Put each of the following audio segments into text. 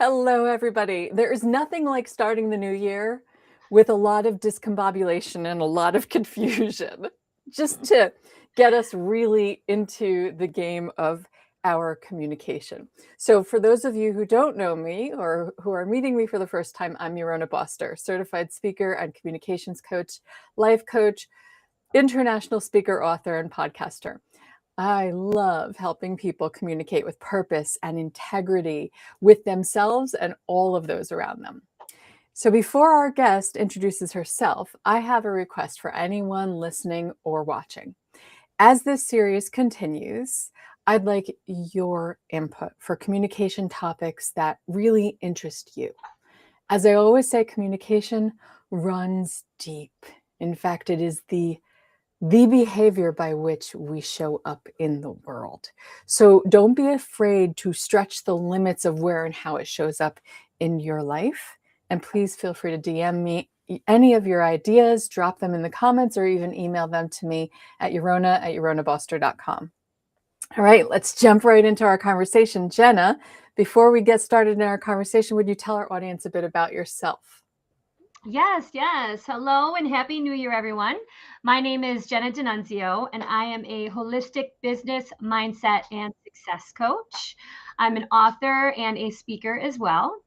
Hello, everybody. There is nothing like starting the new year with a lot of discombobulation and a lot of confusion, just to get us really into the game of our communication. So for those of you who don't know me or who are meeting me for the first time, I'm Yorona Boster, certified speaker and communications coach, life coach, international speaker, author, and podcaster. I love helping people communicate with purpose and integrity with themselves and all of those around them. So before our guest introduces herself, I have a request for anyone listening or watching. As this series continues, I'd like your input for communication topics that really interest you. As I always say, communication runs deep. In fact, it is the behavior by which we show up in the world. So don't be afraid to stretch the limits of where and how it shows up in your life. And please feel free to DM me any of your ideas, drop them in the comments, or even email them to me at yorona@yoronaboster.com. All right, let's jump right into our conversation. Jenna, before we get started in our conversation, would you tell our audience a bit about yourself? Yes. Hello and Happy New Year, everyone. My name is Jenna D'Annunzio, and I am a holistic business mindset and success coach. I'm an author and a speaker as well.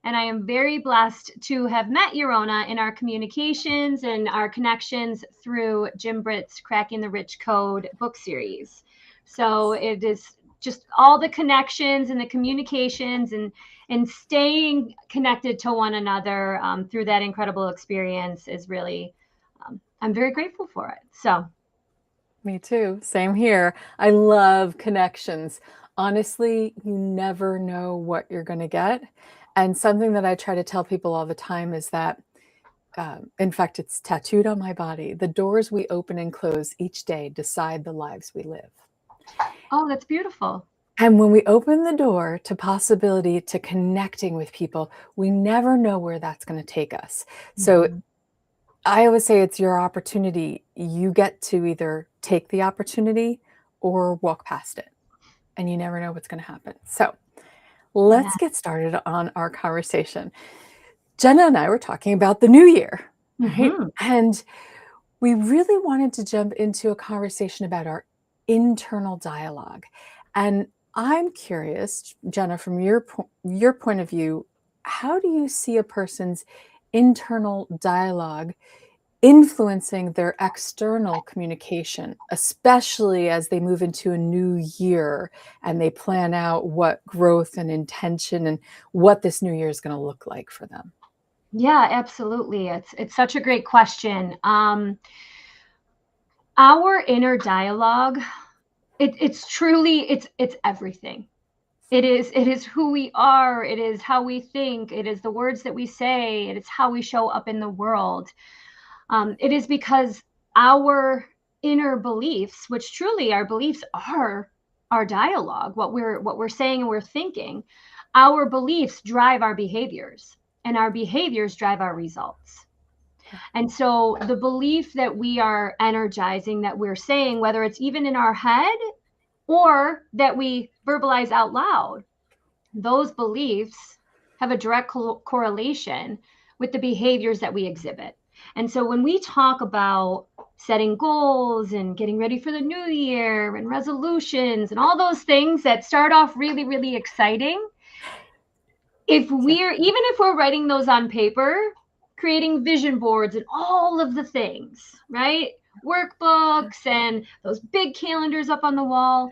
And I am very blessed to have met Yorona in our communications and our connections through Jim Britt's Cracking the Rich Code book series. So it is just all the connections and the communications and staying connected to one another through that incredible experience is really, I'm very grateful for it. So. Me too. Same here. I love connections. Honestly, you never know what you're going to get. And something that I try to tell people all the time is that, in fact, it's tattooed on my body. The doors we open and close each day decide the lives we live. Oh, that's beautiful. And when we open the door to possibility, to connecting with people, we never know where that's going to take us. So I always say it's your opportunity. You get to either take the opportunity or walk past it, and you never know what's going to happen. So let's get started on our conversation. Jenna and I were talking about the new year, right? And we really wanted to jump into a conversation about our internal dialogue. And I'm curious, Jenna, from your point of view, how do you see a person's internal dialogue influencing their external communication, especially as they move into a new year and they plan out what growth and intention and what this new year is going to look like for them? Yeah, absolutely. It's such a great question. Our inner dialogue, it's truly it's everything. It is who we are. It is how we think. It is the words that we say. It is how we show up in the world. It is because our inner beliefs, which truly our beliefs are our dialogue, what we're saying and we're thinking, our beliefs drive our behaviors, and our behaviors drive our results. And so the belief that we are energizing, that we're saying, whether it's even in our head or that we verbalize out loud, those beliefs have a direct correlation with the behaviors that we exhibit. And so when we talk about setting goals and getting ready for the new year and resolutions and all those things that start off really, really exciting, even if we're writing those on paper, creating vision boards and all of the things, right? Workbooks and those big calendars up on the wall.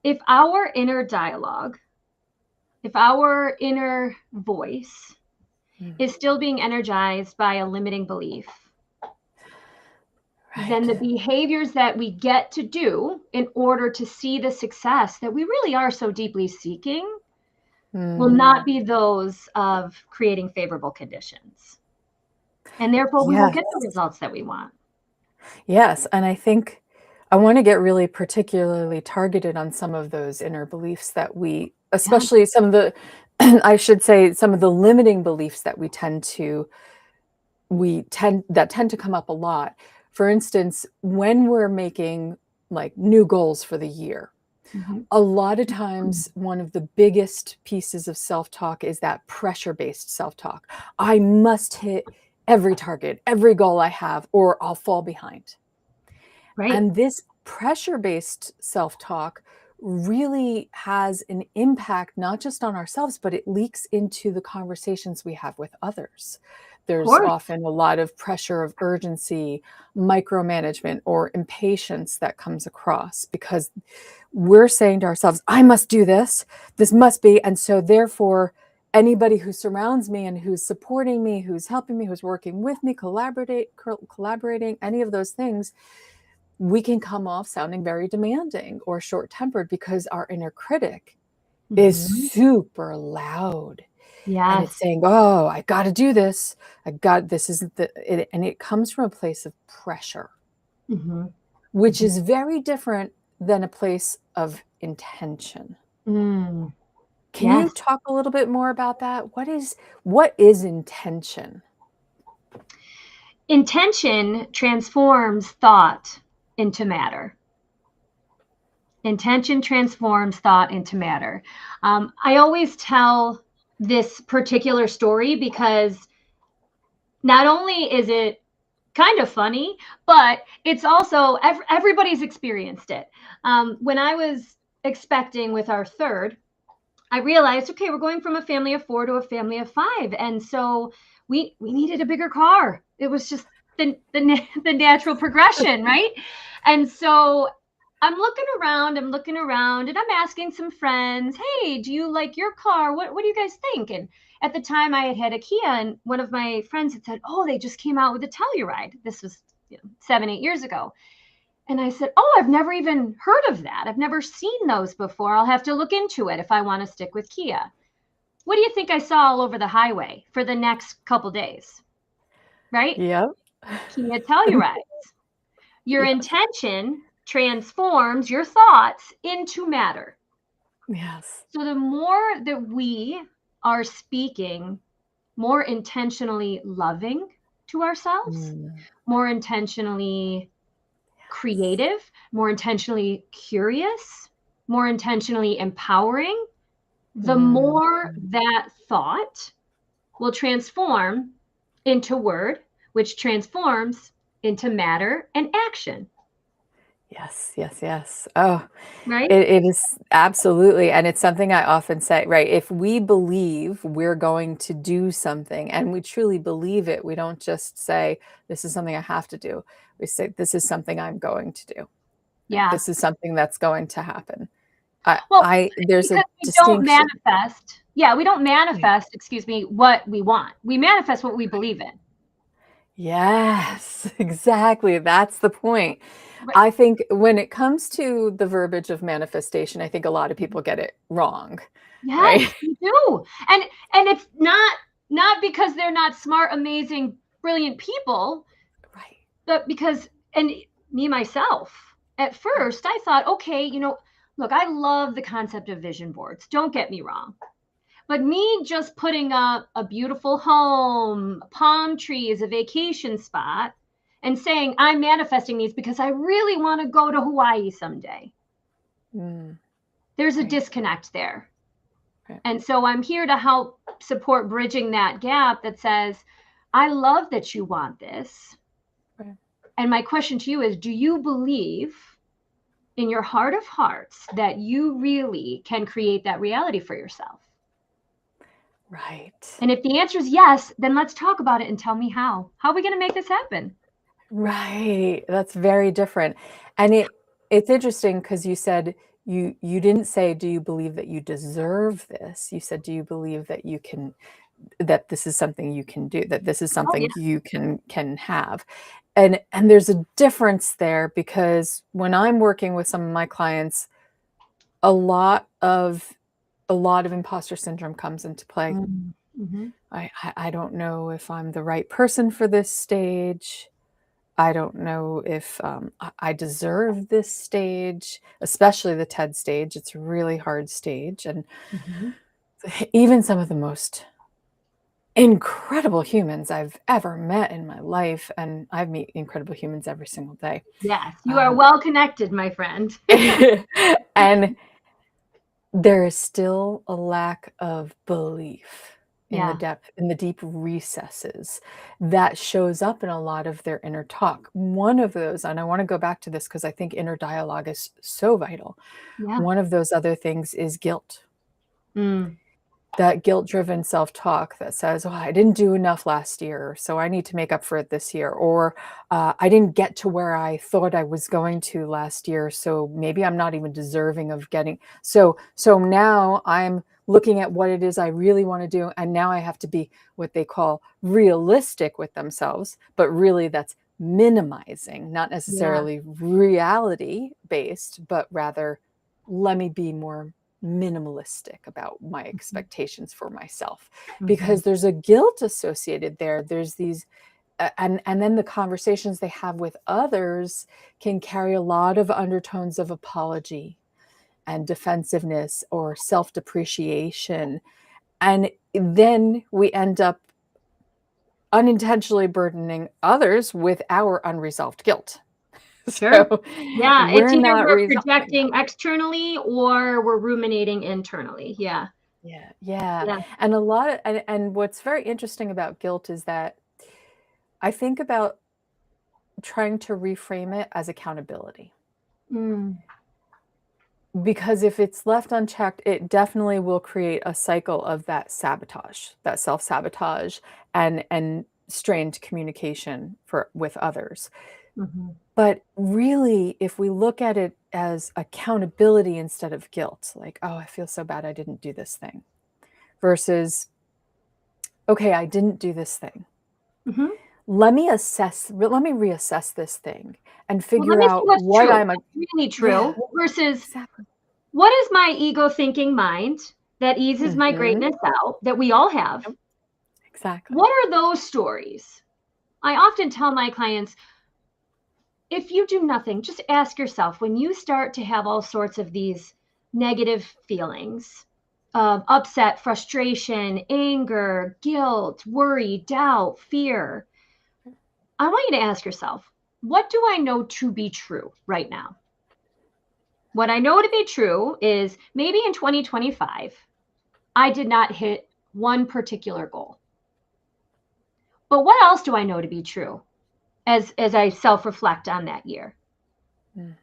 If our inner dialogue, if our inner voice is still being energized by a limiting belief, then the behaviors that we get to do in order to see the success that we really are so deeply seeking will not be those of creating favorable conditions. And therefore, we won't get the results that we want. Yes. And I think I want to get really particularly targeted on some of those inner beliefs that we, especially some of the, I should say, some of the limiting beliefs that tend to come up a lot. For instance, when we're making like new goals for the year, A lot of times, one of the biggest pieces of self-talk is that pressure-based self-talk. I must hit every target, every goal I have, or I'll fall behind. Right. And this pressure-based self-talk really has an impact not just on ourselves, but it leaks into the conversations we have with others. Of There's course. often a lot of pressure of urgency, micromanagement, or impatience that comes across because we're saying to ourselves, I must do this, this must be. And so therefore, anybody who surrounds me and who's supporting me, who's helping me, who's working with me, collaborating, any of those things, we can come off sounding very demanding or short-tempered because our inner critic is super loud. And it's Yes. saying, oh, I got to do this. This isn't and it comes from a place of pressure, which is very different than a place of intention. Mm. Can you Yes. talk a little bit more about that? What is intention? Intention transforms thought into matter. Intention transforms thought into matter. I always tell this particular story because not only is it kind of funny, but it's also everybody's experienced it. When I was expecting with our third, I realized, okay, we're going from a family of 4 to a family of 5, and so we needed a bigger car. It was just the natural progression, right? And so I'm looking around, and I'm asking some friends, hey, do you like your car? What do you guys think? And at the time I had a Kia, and one of my friends had said, oh, they just came out with a Telluride. This was 7-8 years ago. And I said, oh, I've never even heard of that. I've never seen those before. I'll have to look into it if I want to stick with Kia. What do you think I saw all over the highway for the next couple days? Right? Yep. Kia Telluride. Your Yes. intention transforms your thoughts into matter. Yes. So the more that we are speaking more intentionally loving to ourselves, more intentionally creative, more intentionally curious, more intentionally empowering, the more that thought will transform into word, which transforms into matter and action. Yes, yes, yes. Oh, Right? it is absolutely, and it's something I often say, right? If we believe we're going to do something and we truly believe it, we don't just say, this is something I have to do. We say, this is something I'm going to do. Right? Yeah. This is something that's going to happen. Well, There's a because we don't distinction. manifest. Yeah, we don't manifest, excuse me, what we want. We manifest what we believe in. Yes, exactly. That's the point. Right. I think when it comes to the verbiage of manifestation, I think a lot of people get it wrong, Yes, right? you do. And it's not because they're not smart, amazing, brilliant people, Right. but because and me myself, at first I thought, okay, look, I love the concept of vision boards. Don't get me wrong. But me just putting up a beautiful home, palm trees, a vacation spot, and saying I'm manifesting these because I really want to go to Hawaii someday. There's a Right. disconnect there. Right. And so I'm here to help support bridging that gap that says, I love that you want this. Right. And my question to you is, do you believe in your heart of hearts that you really can create that reality for yourself? Right. And if the answer is yes, then let's talk about it and tell me how. How are we going to make this happen? Right. That's very different. And it's interesting because you said you didn't say, do you believe that you deserve this? You said, do you believe that you can that this is something you can do, that this is Oh, yeah. something you can have. And there's a difference there because when I'm working with some of my clients, a lot of imposter syndrome comes into play. Mm-hmm. I don't know if I'm the right person for this stage. I don't know if I deserve this stage, especially the TED stage. It's a really hard stage. And Mm-hmm. even some of the most incredible humans I've ever met in my life, and I meet incredible humans every single day. Yes, you are well connected, my friend. And there is still a lack of belief in the Yeah. depth, in the deep recesses that shows up in a lot of their inner talk. One of those, and I want to go back to this because I think inner dialogue is so vital. Yeah. One of those other things is guilt. Mm. That guilt-driven self-talk that says, "Oh, I didn't do enough last year, so I need to make up for it this year," or "I didn't get to where I thought I was going to last year, so maybe I'm not even deserving of getting." So now I'm looking at what it is I really want to do, and now I have to be what they call realistic with themselves, but really that's minimizing, not Yeah. necessarily reality-based, but rather, let me be more minimalistic about my expectations for myself, Mhm. because there's a guilt associated there. There's these and then the conversations they have with others can carry a lot of undertones of apology and defensiveness or self-depreciation, and then we end up unintentionally burdening others with our unresolved guilt. Sure. So Yeah, it's we're either not we're resolving that. projecting externally or we're ruminating internally. Yeah. Yeah, yeah. Yeah. And a lot of and what's very interesting about guilt is that I think about trying to reframe it as accountability. Mm. Because if it's left unchecked, it definitely will create a cycle of that sabotage, that self-sabotage and strained communication for with others. Mhm. But really, if we look at it as accountability instead of guilt, like, "Oh, I feel so bad I didn't do this thing," versus, "Okay, I didn't do this thing. Mhm. Let me reassess this thing and Well, let figure me see out what's what true, I'm a." what's really Yeah, true versus exactly. what is my ego thinking mind that eases my Mhm. greatness out that we all have? Yep, exactly. What are those stories? I often tell my clients, if you do nothing, just ask yourself when you start to have all sorts of these negative feelings, upset, frustration, anger, guilt, worry, doubt, fear. I want you to ask yourself, what do I know to be true right now? What I know to be true is maybe in 2025, I did not hit one particular goal. But what else do I know to be true as I self-reflect on that year? Mm,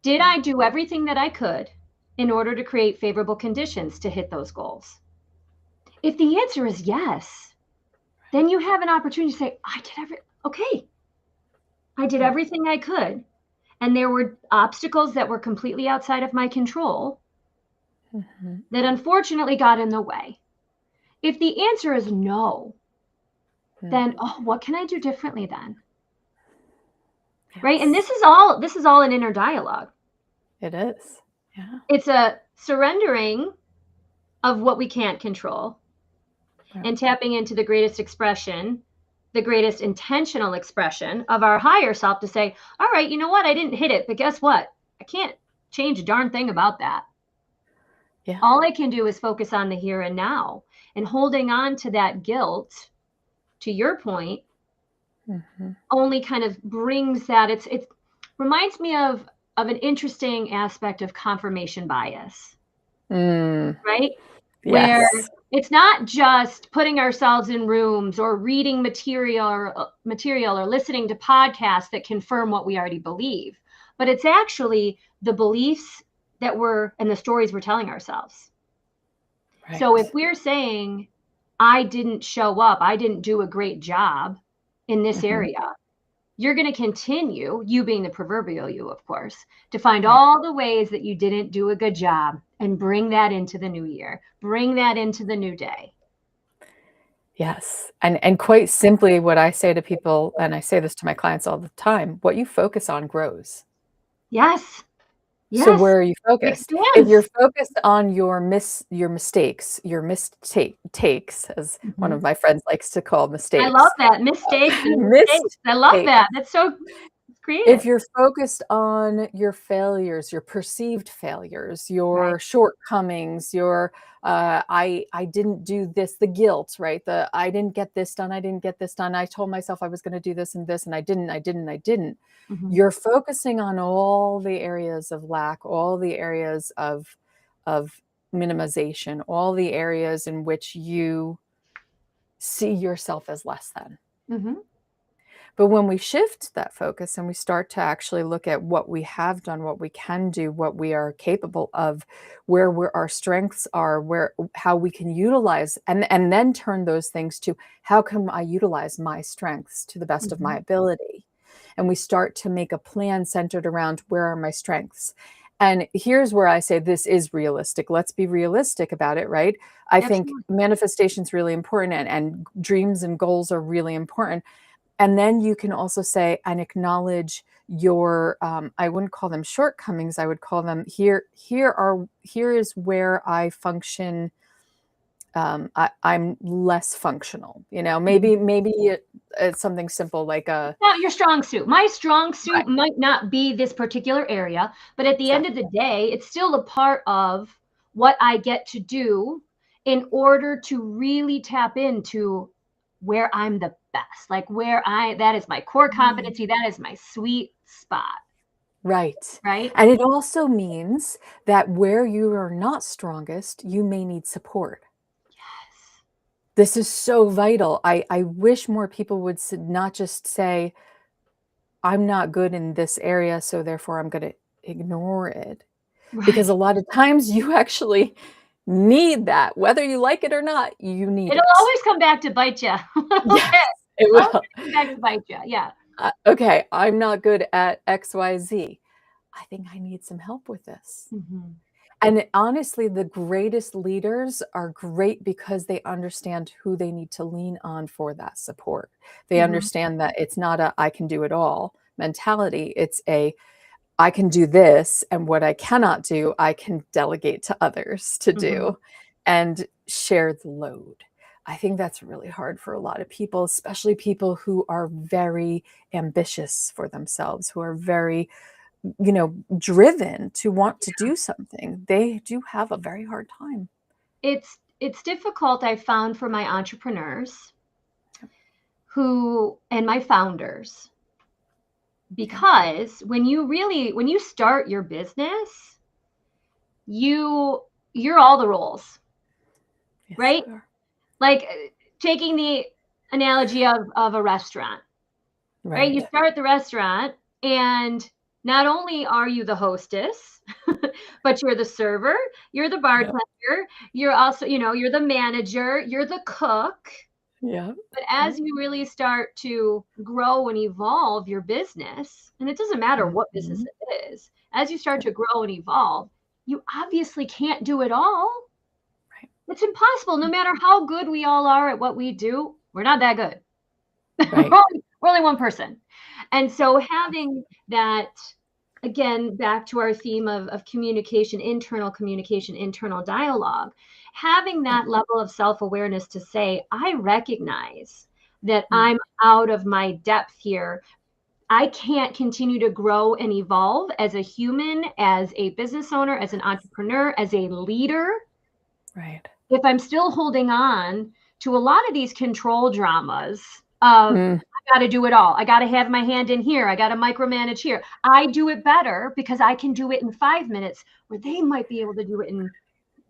Did yeah, I do everything that I could in order to create favorable conditions to hit those goals? If the answer is yes, then you have an opportunity to say, I did yeah. everything I could. And there were obstacles that were completely outside of my control Mhm, that unfortunately got in the way. If the answer is no, mm, then oh, what can I do differently then? Right? And yes, this is all an inner dialogue. it is. Yeah, It's a surrendering of what we can't control yeah. and tapping into the greatest expression, the greatest intentional expression of our higher self to say, all right, you know what? I didn't hit it, but guess what? I can't change a darn thing about that. Yeah. All I can do is focus on the here and now and holding on to that guilt, to your point, Mhm. only kind of brings that it reminds me of an interesting aspect of confirmation bias, Mm, right? Where yes. it's not just putting ourselves in rooms or reading material or listening to podcasts that confirm what we already believe, but it's actually the beliefs that we're and the stories we're telling ourselves. So if Right. we're saying, I didn't show up, I didn't do a great job in this Mhm, area, you're going to continue, you being the proverbial you, of course, to find right. all the ways that you didn't do a good job and bring that into the new year, bring that into the new day. Yes, and quite simply, what I say to people, and I say this to my clients all the time, what you focus on grows. Yes, So yes, where are you focused? If you're expands. focused on your mistakes, your takes, as one Mhm. of my friends likes to call I love mistakes, that. Mistakes and mistakes. I love mistakes. that. That's so If creative. you're focused on your failures, your perceived failures, Right. your shortcomings, your I didn't do this, the guilt, right? The I didn't get this done, I didn't get this done. I told myself I was going to do this and this, and I didn't. Hmm. You're focusing on all the areas of lack, all the areas of minimization, all the areas in which you see yourself as less than. Hmm. But when we shift that focus and we start to actually look at what we have done, what we can do, what we are capable of, where our strengths are, where how we can utilize and then turn those things to how can I utilize my strengths to the best of my Hmm. ability? And we start to make a plan centered around where are my strengths. And here's where I say this is realistic. Let's be realistic about it, right? I think Absolutely. manifestation is really important and dreams and goals are really important, and then you can also say and acknowledge your I wouldn't call them shortcomings, I would call them here is where I function, I'm less functional, Mhm. it's something simple like a Not your strong suit. My strong right, suit might not be this particular area, but at the end of exactly, the day, it's still a part of what I get to do in order to really tap into where I'm the best. Like that is my core mm, competency, that is my sweet spot, right. right? And it also means that where you are not strongest, you may need support. Yes. This is so vital. I wish more people would not just say, I'm not good in this area, so therefore I'm going to ignore it. Because a Right. lot of times you actually need that. Whether you like it or not, you need It'll it. always come back to bite you. Yes, it Always will. come back to bite you. Yeah. Okay, I'm not good at XYZ. I think I need some help with this. Mhm. And honestly, the greatest leaders are great because they understand who they need to lean on for that support. They Mhm. understand that it's not a I can do it all mentality. It's a I can do this, and what I cannot do, I can delegate to others to Mhm. do and share the load. I think that's really hard for a lot of people, especially people who are very ambitious for themselves, who are very, driven to want to do something. They do have a very hard time. It's difficult, I found, for my entrepreneurs who and my founders, Yeah. because when you start your business, you're all the roles, Yes, right? we are. Like, taking the analogy of a restaurant, right? You Right. start the restaurant, and not only are you the hostess, but you're the server, you're the Yep. bartender, you're also, you're the manager, you're the cook. Yep. But Yep. as you really start to grow and evolve your business, and it doesn't matter what business Mhm. it is, as you start Yep. to grow and evolve, you obviously can't do it all. Right. It's impossible. No matter how good we all are at what we do, we're not that good. Right. We're only one person. And so having that, again, back to our theme of communication, internal dialogue, having Yep. that level of self-awareness to say, I recognize that Mm. I'm out of my depth here. I can't continue to grow and evolve as a human, as a business owner, as an entrepreneur, as a leader, Right. if I'm still holding on to a lot of these control dramas of Mm. I got to do it all. I got to have my hand in here. I got to micromanage here. I do it better because I can do it in 5 minutes where they might be able to do it in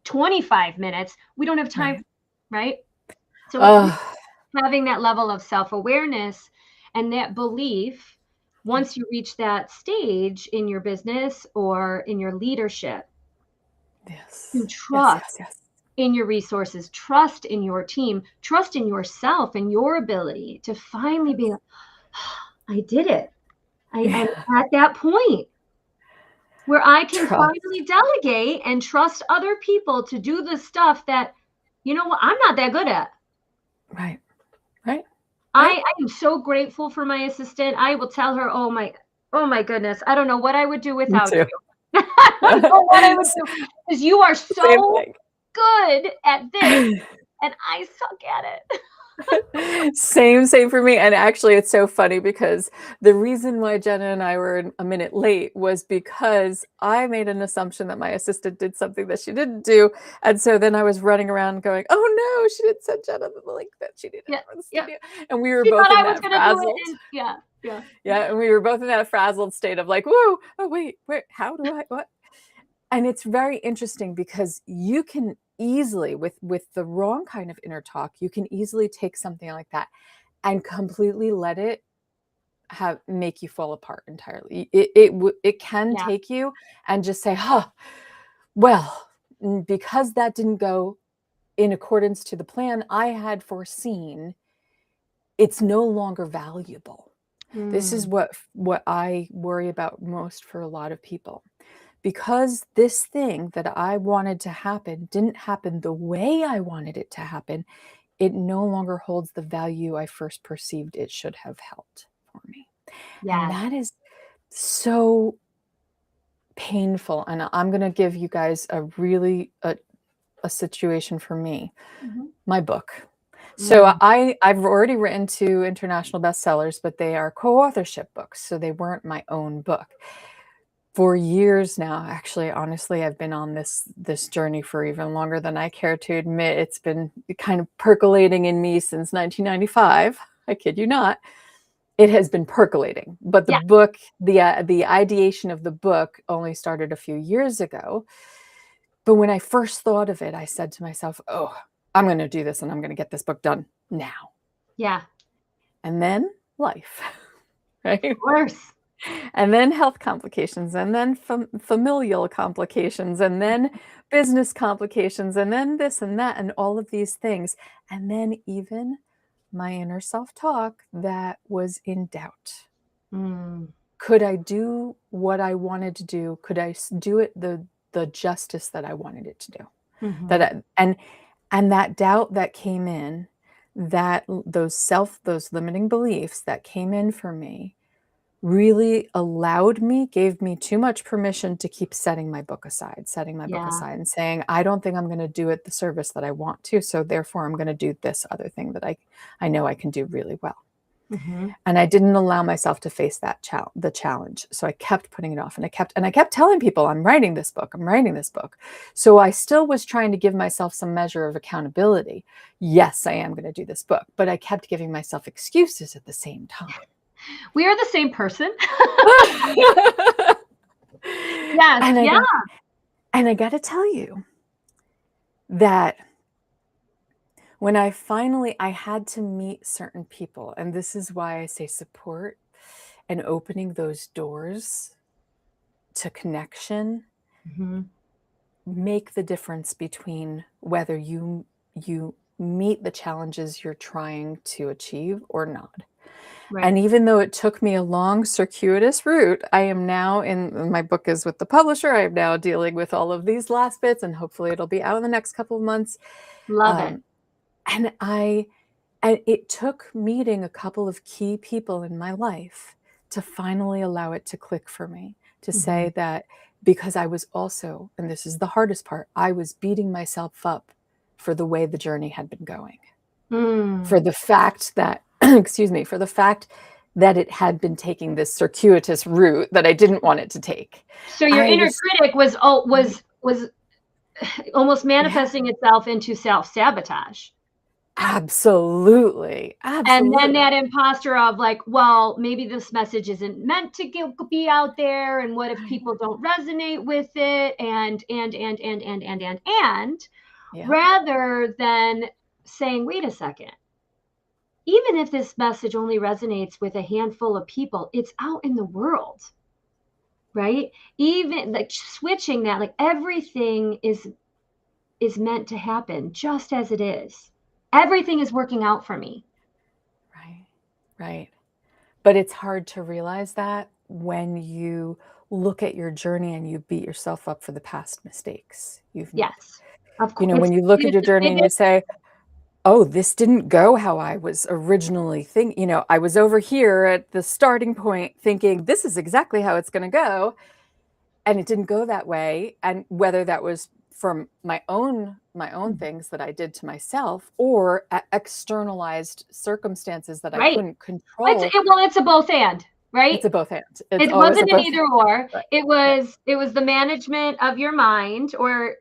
25 minutes. We don't have time, Right. right? So it's really Oh, having that level of self-awareness and that belief yeah. once you reach that stage in your business or in your leadership to Yes. Yes, trust yes, yes. in your resources, trust in your team, trust in yourself and your ability to finally be like, I did it. I'm Yeah. at that point where I can Trust. finally delegate and trust other people to do the stuff that, what, I'm not that good at. Right. Right. Right. I am so grateful for my assistant. I will tell her, oh my goodness, I don't know what I would do Me without too. you. I don't know what I would do because you are Same so thing. good at this and I suck at it. Same for me. And actually, it's so funny because the reason why Jenna and I were a minute late was because I made an assumption that my assistant did something that she didn't do. And so then I was running around going, oh no, she didn't send Jenna the link that she needed Yeah, for the yeah. studio. And we were She both thought in I was that gonna do it, frazzled. and yeah, yeah. Yeah. And we were both in that frazzled state of like, whoa, oh, wait, how do I, what? And it's very interesting because you can easily, with the wrong kind of inner talk, you can easily take something like that and completely let it make you fall apart entirely. It can Yeah. take you and just say, "Huh, well, because that didn't go in accordance to the plan I had foreseen, it's no longer valuable." This is Mm, what I worry about most for a lot of people. Because this thing that I wanted to happen didn't happen the way I wanted it to happen, it no longer holds the value I first perceived it should have held for me. And yes. that is so painful. And I'm going to give you guys a situation for me, Mhm. my book. So Mm, I've already written 2 international bestsellers, but they are co-authorship books, so they weren't my own book. For years now, actually, honestly, I've been on this journey for even longer than I care to admit. It's been kind of percolating in me since 1995. I kid you not. It has been percolating, but yeah, the ideation of the book only started a few years ago. But when I first thought of it, I said to myself, "Oh, I'm going to do this and I'm going to get this book done now." yeah, And then life, of right? course. And then health complications, and then familial complications, and then business complications, and then this and that, and all of these things. And then even my inner self-talk that was in doubt. Mm, Could I do what I wanted to do? Could I do it the justice that I wanted it to do? That mhm. and that doubt that came in, that those limiting beliefs that came in for me really gave me too much permission to keep setting my book Yeah. aside and saying, I don't think I'm going to do it the service that I want to. So therefore I'm going to do this other thing that I know I can do really well. Mhm. And I didn't allow myself to face the challenge. So I kept putting it off, and I kept telling people, I'm writing this book. I'm writing this book. So I still was trying to give myself some measure of accountability. Yes, I am going to do this book, but I kept giving myself excuses at the same time. We are the same person. Yes, and I yeah. got and I got to tell you that when I had to meet certain people, and this is why I say support and opening those doors to connection Mhm. make the difference between whether you meet the challenges you're trying to achieve or not. Right. And even though it took me a long circuitous route, I am now my book is with the publisher. I am now dealing with all of these last bits, and hopefully it'll be out in the next couple of months. Love it. Um, and it took meeting a couple of key people in my life to finally allow it to click for me, to Mhm. say that, because I was also, and this is the hardest part, I was beating myself up for the way the journey had been going, Mm. for the fact that, excuse me, for the fact that it had been taking this circuitous route that I didn't want it to take. So your I inner was, critic was almost yeah, manifesting itself into self-sabotage. absolutely, And then absolutely. that imposter of like, well, maybe this message isn't meant to be out there, and what if people don't resonate with it, and Yeah, rather than saying, wait a second, even if this message only resonates with a handful of people, it's out in the world, right? Even like switching that, like everything is meant to happen just as it is. Everything is working out for me. right, right. But it's hard to realize that when you look at your journey and you beat yourself up for the past mistakes you've made. Yes, of course. When you look at It's your the journey and you biggest. say, "Oh, this didn't go how I was originally thinking." I was over here at the starting point thinking this is exactly how it's going to go, and it didn't go that way. And whether that was from my own things that I did to myself, or externalized circumstances that I Right. couldn't control. It's a both and, right? It's a both and. It's It always a wasn't an both. either or. Right. It was the management of your mind, or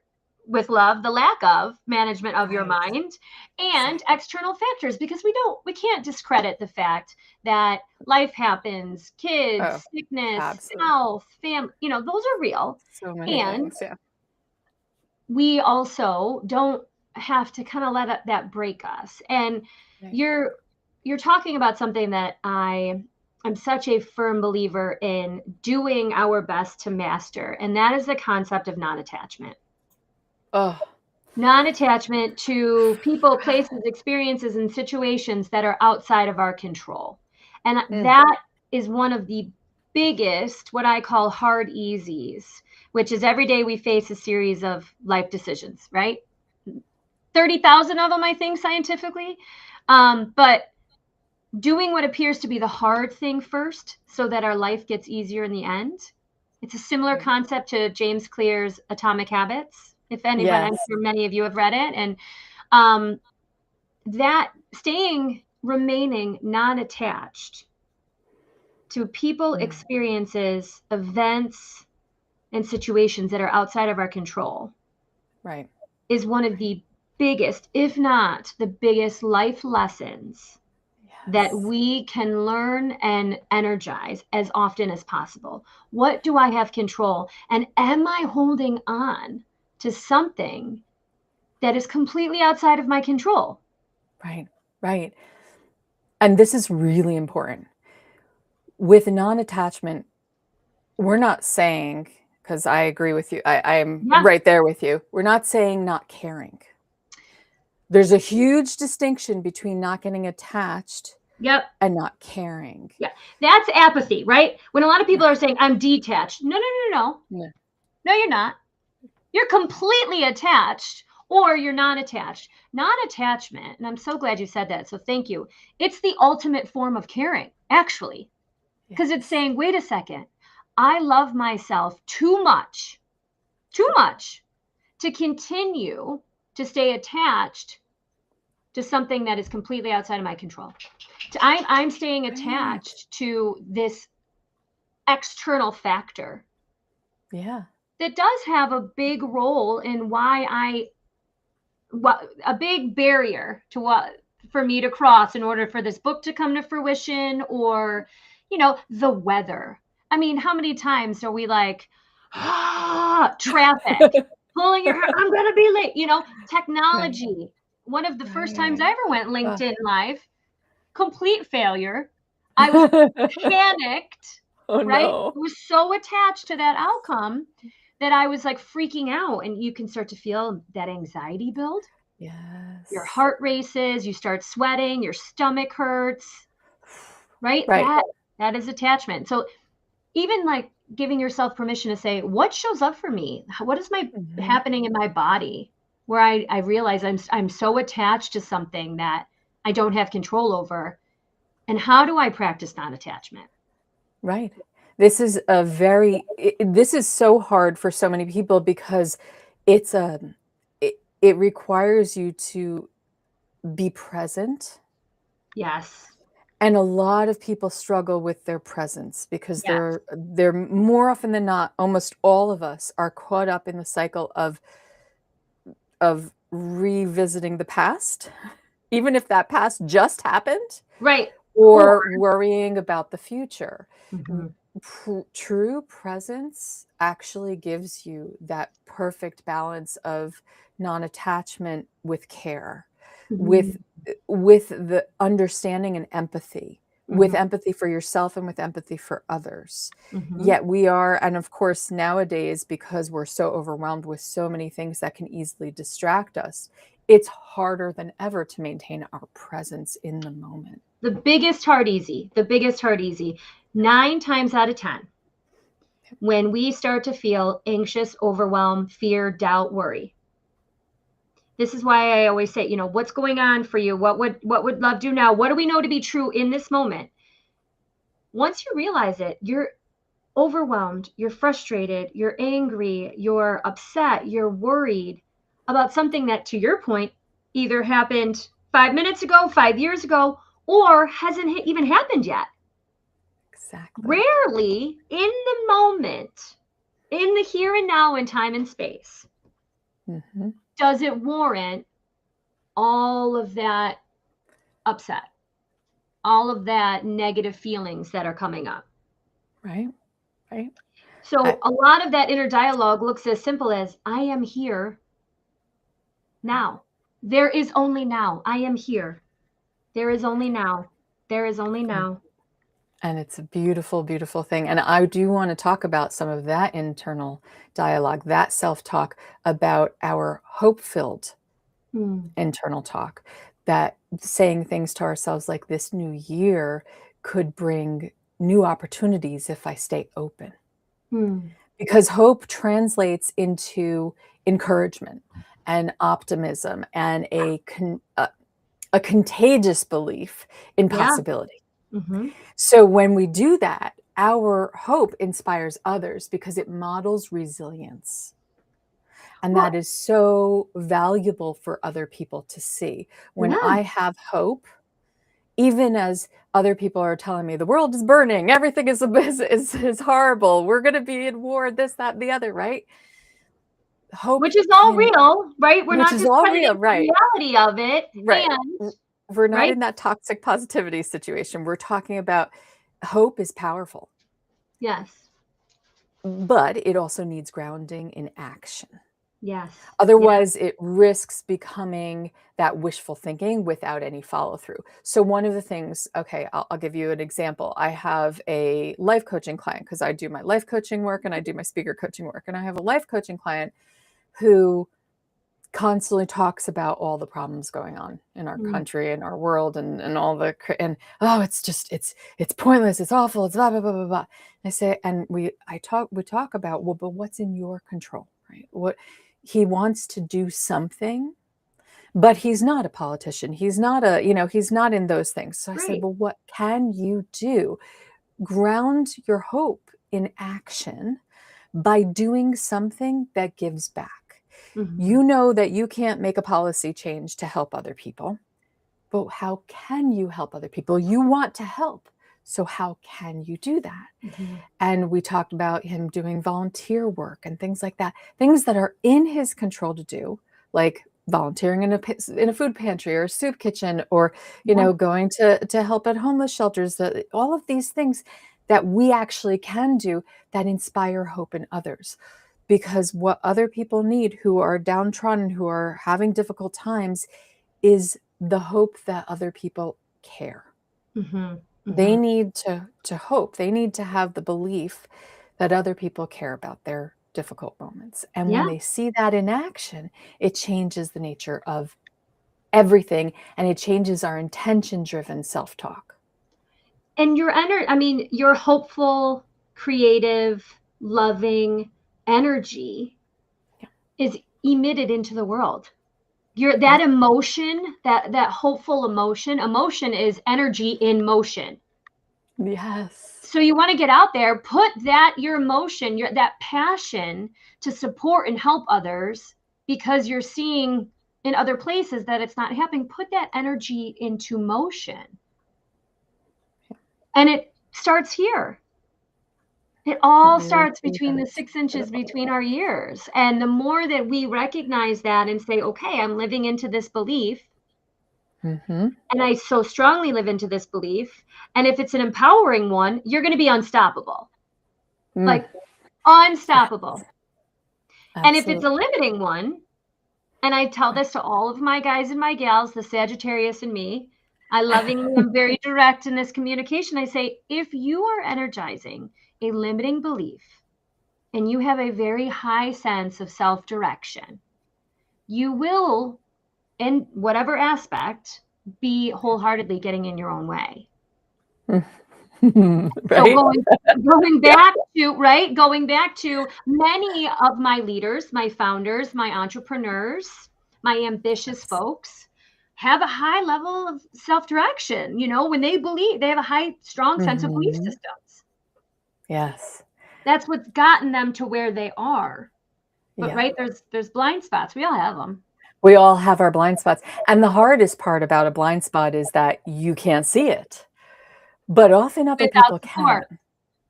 with love, the lack of management of your Right. mind, and external factors, because we can't discredit the fact that life happens, kids, sickness, Absolutely. health, family, those are real. So many And things. Yeah. we also don't have to kind of let that break us. And Right. you're talking about something that I'm such a firm believer in doing our best to master, and that is the concept of non-attachment. Oh. Non-attachment to people, places, experiences, and situations that are outside of our control. And that is one of the biggest, what I call hard easies, which is every day we face a series of life decisions, right? 30,000 of them, I think, scientifically. But doing what appears to be the hard thing first so that our life gets easier in the end. It's a similar concept to James Clear's Atomic Habits. If anyone, I'm sure many of you have read it. And that remaining non-attached to people, experiences, events, and situations that are outside of our control, right, is one of the biggest, if not the biggest, life lessons that we can learn and energize as often as possible. What do I have control? And am I holding on to something that is completely outside of my control? Right, right. And this is really important. With non-attachment, we're not saying, because I agree with you, I'm right there with you. We're not saying not caring. There's a huge distinction between not getting attached and not caring. Yeah, that's apathy, right? When a lot of people are saying, I'm detached. No. No, you're not. You're completely attached, or you're non-attached. Non-attachment, and I'm so glad you said that, so thank you. It's the ultimate form of caring, actually, because it's saying, wait a second, I love myself too much to continue to stay attached to something that is completely outside of my control. I'm staying attached to this external factor. Yeah. That does have a big role in a big barrier to for me to cross in order for this book to come to fruition, or, the weather. I mean, how many times are we like, traffic, pulling your hair, I'm going to be late, technology. Right. One of the first times I ever went LinkedIn Live, complete failure. I was panicked, right? No. I was so attached to that outcome that I was like freaking out, and you can start to feel that anxiety build. Yes. Your heart races, you start sweating, your stomach hurts, right? That is attachment. So even like giving yourself permission to say, what shows up for me? What is happening in my body where I realize I'm so attached to something that I don't have control over? And how do I practice non-attachment? Right. This is this is so hard for so many people, because it's it requires you to be present. Yes. And a lot of people struggle with their presence, because they're more often than not, almost all of us are caught up in the cycle of revisiting the past, even if that past just happened. Right. Or worrying about the future. Mm-hmm. True presence actually gives you that perfect balance of non-attachment with care, with the understanding and empathy, with empathy for yourself and with empathy for others. Yet we are, and of course nowadays, because we're so overwhelmed with so many things that can easily distract us, it's harder than ever to maintain our presence in the moment. The biggest heart easy, 9 times out of 10, when we start to feel anxious, overwhelmed, fear, doubt, worry. This is why I always say, what's going on for you? What would love do now? What do we know to be true in this moment? Once you realize it, overwhelmed, you're frustrated, you're angry, you're upset, you're worried about something that, to your point, either happened 5 minutes ago, 5 years ago, or hasn't even happened yet. Exactly. Rarely in the moment, in the here and now in time and space, does it warrant all of that upset, all of that negative feelings that are coming up. Right. Right. So a lot of that inner dialogue looks as simple as, I am here now. There is only now. I am here. There is only now. There is only now. And it's a beautiful, beautiful thing. And I do want to talk about some of that internal dialogue, that self-talk, about our hope-filled internal talk, that saying things to ourselves like, this new year could bring new opportunities if I stay open. Because hope translates into encouragement and optimism and a contagious belief in possibility. So when we do that, our hope inspires others because it models resilience. And that is so valuable for other people to see. When I have hope, even as other people are telling me the world is burning, everything is horrible, we're going to be in war, this, that, the other, right? Hope, which is all real, right? We're which not is all discrediting real, right? the reality of it. Right. And we're not right? in that toxic positivity situation. We're talking about hope is powerful. Yes. But it also needs grounding in action. Yes. Otherwise, it risks becoming that wishful thinking without any follow through. So one of the things, okay, I'll give you an example. I have a life coaching client, because I do my life coaching work and I do my speaker coaching work. And I have a life coaching client who constantly talks about all the problems going on in our country and our world and all the, and oh, it's just, it's pointless, it's awful, it's blah, blah, blah, blah, blah. I say, and we talk about, well, but what's in your control, right? What he wants to do something, but he's not a politician. He's not he's not in those things. So I said, well, what can you do? Ground your hope in action by doing something that gives back. You know that you can't make a policy change to help other people, but how can you help other people? You want to help. So how can you do that? And we talked about him doing volunteer work and things like that, things that are in his control to do, like volunteering in a food pantry or a soup kitchen, or, going to help at homeless shelters, all of these things that we actually can do that inspire hope in others. Because what other people need who are downtrodden, who are having difficult times, is the hope that other people care. They need to hope. They need to have the belief that other people care about their difficult moments. And when they see that in action, it changes the nature of everything, and it changes our intention-driven self-talk. And your hopeful, creative, loving energy is emitted into the world. That emotion, that hopeful emotion is energy in motion. Yes. So you want to get out there, put your emotion, that passion to support and help others, because you're seeing in other places that it's not happening. Put that energy into motion. And it starts here. It all starts between the 6 inches between our ears. And the more that we recognize that and say, okay, I'm living into this belief, and I so strongly live into this belief, and if it's an empowering one, you're going to be unstoppable. Like unstoppable. And if it's a limiting one, and I tell this to all of my guys and my gals, the Sagittarius and me, I lovingly am very direct in this communication. I say, if you are energizing a limiting belief and you have a very high sense of self-direction, you will, in whatever aspect, be wholeheartedly getting in your own way. So going back to many of my leaders, my founders, my entrepreneurs, my ambitious folks have a high level of self-direction. When they believe, they have a strong sense of belief systems. Yes. That's what's gotten them to where they are. But Yeah. right, there's blind spots. We all have them. We all have our blind spots. And the hardest part about a blind spot is that you can't see it, but often other Without people support, can.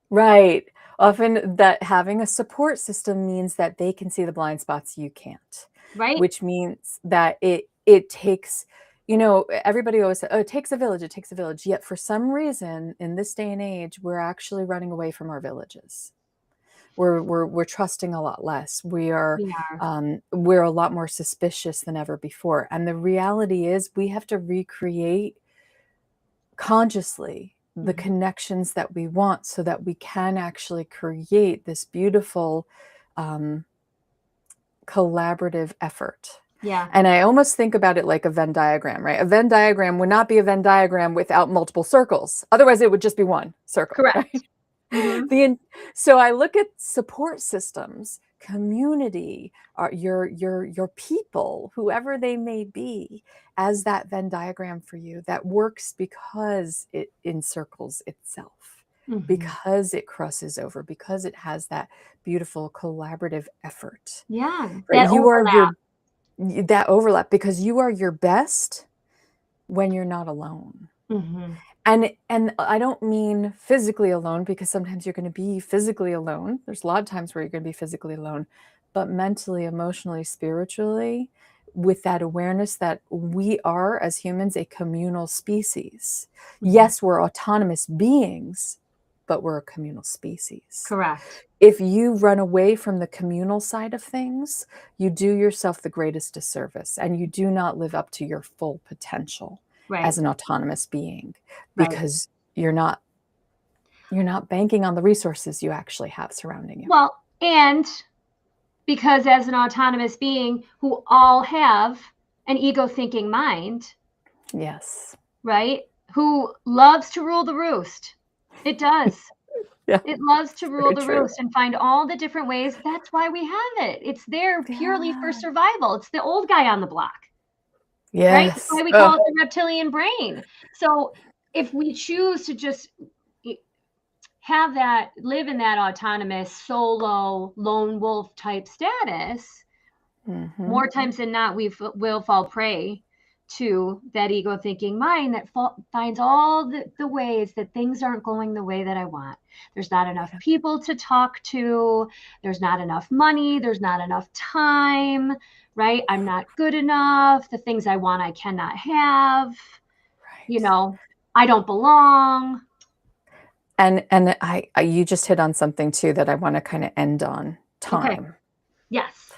Right. Often that having a support system means that they can see the blind spots you can't, right? which means that it takes, everybody always says, "Oh, it takes a village, it takes a village." Yet for some reason in this day and age, we're actually running away from our villages. We're trusting a lot less. We are. We're a lot more suspicious than ever before. And the reality is we have to recreate consciously the Mhm. connections that we want so that we can actually create this beautiful um, collaborative effort. Yeah, And I almost think about it like a Venn diagram, right? A Venn diagram would not be a Venn diagram without multiple circles. Otherwise, it would just be one circle, right? correct. Mhm. So I look at support systems, community, your people, whoever they may be, as that Venn diagram for you that works because it encircles itself, Mhm. because it crosses over, because it has that beautiful collaborative effort. Yeah, Right? that You are overlap. that overlap because you are your best when you're not alone. Mhm. And I don't mean physically alone because sometimes you're going to be physically alone. There's a lot of times where you're going to be physically alone, but mentally, emotionally, spiritually, with that awareness that we are, as humans, a communal species. Mhm. Yes, we're autonomous beings, but we're a communal species. Correct. If you run away from the communal side of things, you do yourself the greatest disservice and you do not live up to your full potential as Right, an autonomous being right. because you're not banking on the resources you actually have surrounding you. Well, and because as an autonomous being who all have an ego thinking mind, Yes. right? Who loves to rule the roost. It does. Yeah, It loves to rule very the true. roost and find all the different ways. That's why we have it. It's there purely for Yeah. survival. It's the old guy on the block, right? That's Yes. why we Oh, call it the reptilian brain. So if we choose to just have that, live in that autonomous, solo, lone wolf type status, mhm. more times than not, will fall prey to that ego thinking mind that finds all the ways that things aren't going the way that I want. There's not enough Yeah, people to talk to. There's not enough money. There's not enough time, right? I'm not good enough. The things I want, I cannot have. You right. know, I don't belong. And I you just hit on something too that I want to kind of end on Okay. time. Yes.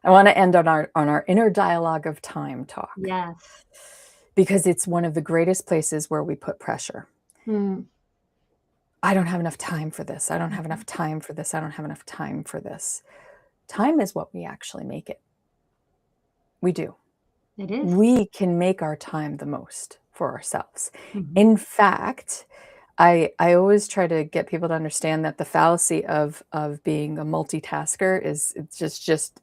I want to end on our inner dialogue of time talk Yes. because it's one of the greatest places where we put pressure. Mm. I don't have enough time for this. I don't have Mhm. enough time for this. I don't have enough time for this. Time is what we actually make it. We do. It is. We can make our time the most for ourselves. Mhm. In fact, I always try to get people to understand that the fallacy of being a multitasker is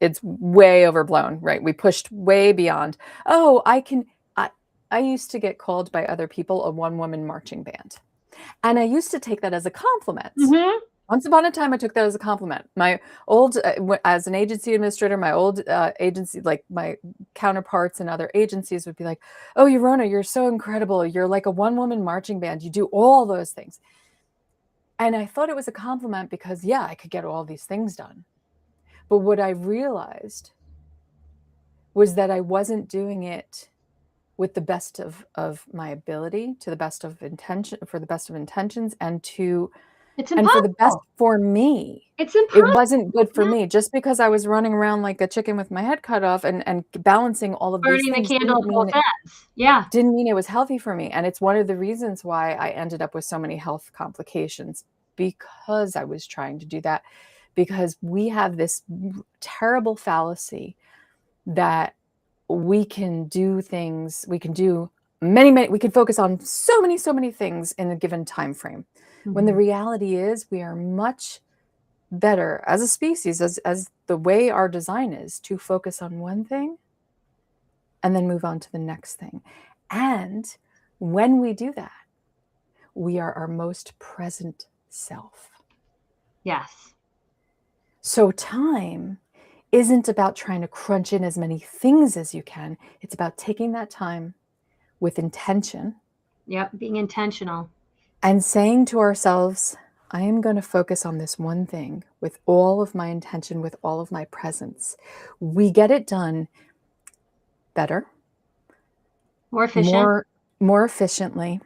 it's way overblown, right? We pushed way beyond. Oh, I used to get called by other people a one-woman marching band. And I used to take that as a compliment. Mhm. Once upon a time, I took that as a compliment. My old, as an agency administrator, my old agency, like my counterparts in other agencies would be like, "Oh, Yorona, you're so incredible. You're like a one-woman marching band. You do all those things." And I thought it was a compliment because, yeah, I could get all these things done. But what I realized was that I wasn't doing it with the best of my ability, to the best of intention, for the best of intentions, It's and for the best impossible. for me. It's It impossible. wasn't good for Yeah. me. Just because I was running around like a chicken with my head cut off and balancing all of these Burning the things candle at both ends. Yeah. didn't mean it was healthy for me. And it's one of the reasons why I ended up with so many health complications because I was trying to do that. Because we have this terrible fallacy that we can do things, we can do many, we can focus on so many things in a given time frame. When the Mhm. reality is we are much better as a species, as the way our design is, to focus on one thing and then move on to the next thing. And when we do that, we are our most present self. Yes. So time isn't about trying to crunch in as many things as you can. It's about taking that time with intention Yep, being intentional. and saying to ourselves, I am going to focus on this one thing with all of my intention, with all of my presence. We get it done better, More efficient. more efficiently,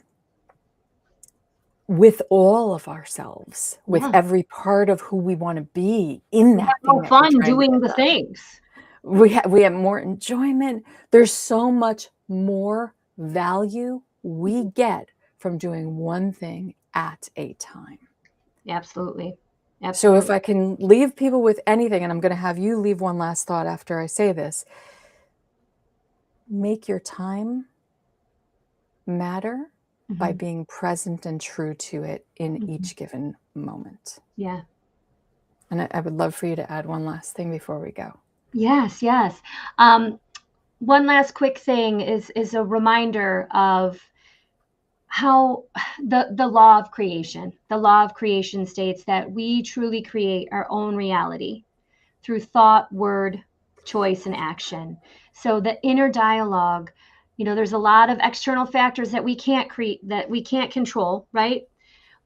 with all of ourselves, with Yeah. every part of who we want to be in We have that thing more that we're fun trying to doing get the done. things. We have more enjoyment. There's so much more value we get from doing one thing at a time. Absolutely. So if Absolutely. I can leave people with anything, and I'm going to have you leave one last thought after I say this, make your time matter by Mhm. being present and true to it in Mhm. each given moment. Yeah. And I would love for you to add one last thing before we go. Yes, yes. Um, One last quick thing is a reminder of how the law of creation. The law of creation states that we truly create our own reality through thought, word, choice, and action. So the inner dialogue, there's a lot of external factors that we can't create, that we can't control, right?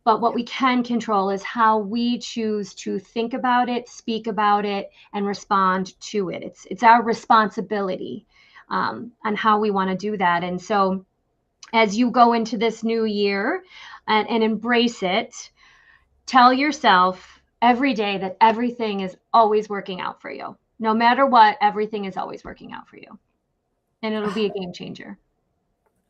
But what we can control is how we choose to think about it, speak about it, and respond to it. It's our responsibility on how we want to do that. And so, as you go into this new year and embrace it, tell yourself every day that everything is always working out for you. No matter what, everything is always working out for you. And it'll be a game changer.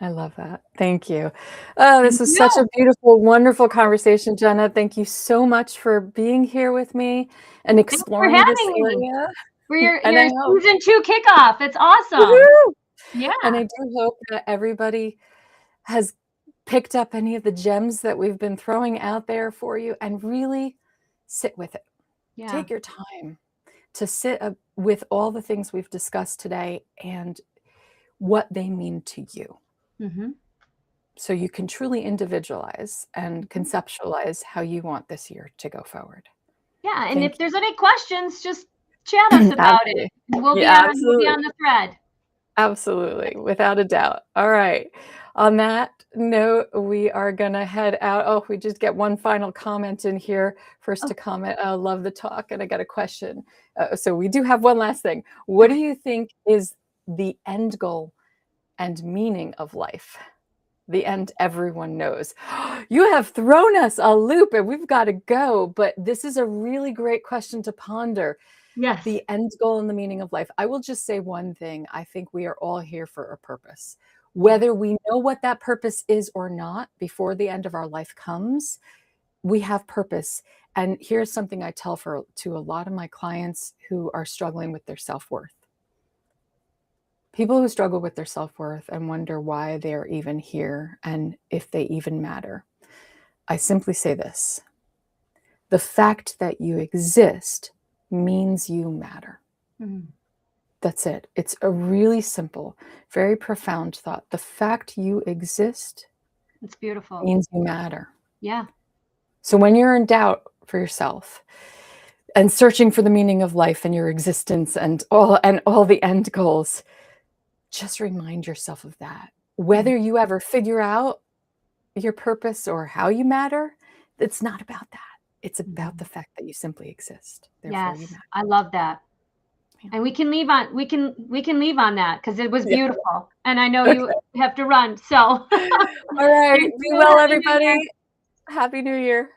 I love that. Thank you. Oh, this Thank was such a you. beautiful, wonderful conversation, Jenna. Thank you so much for being here with me and Thanks for exploring this having me area. for your, And I your hope, season 2 kickoff. It's awesome. woohoo! And I Yeah. do hope that everybody has picked up any of the gems that we've been throwing out there for you and really sit with it. Yeah. Take your time to sit with all the things we've discussed today and what they mean to you. Mm-hmm. So you can truly individualize and conceptualize how you want this year to go forward. Yeah. And Thank if there's any questions, just chat us you. about it. Absolutely. We'll be Yeah, on we'll be absolutely. on the thread. Absolutely. Without a doubt. All right. On that note, we are going to head out. Oh, we just get one final comment in here. First Oh, to comment, I love the talk. And I got a question. So we do have one last thing. What do okay. you think is the end goal and meaning of life? The end everyone knows. You have thrown us a loop and we've got to go. But this is a really great question to ponder. Yes. The end goal and the meaning of life. I will just say one thing. I think we are all here for a purpose. Yeah. Whether we know what that purpose is or not, before the end of our life comes, we have purpose. And here's something I tell to a lot of my clients who are struggling with their self-worth. People who struggle with their self-worth and wonder why they're even here and if they even matter. I simply say this: the fact that you exist means you matter. Mm, That's it. It's a really simple, very profound thought. The fact you exist it's beautiful. means you matter. Yeah. So when you're in doubt for yourself and searching for the meaning of life and your existence and all the end goals, just remind yourself of that. Mm, Whether you ever figure out your purpose or how you matter, it's not about that. It's about mhm. the fact that you simply exist. Therefore, you Yes. matter. I love that. Yeah. And we can leave on that because it was Yeah. beautiful. And I know Okay. you have to run. So All right. thank Be you. well, Happy New everybody. Year. Happy New Year.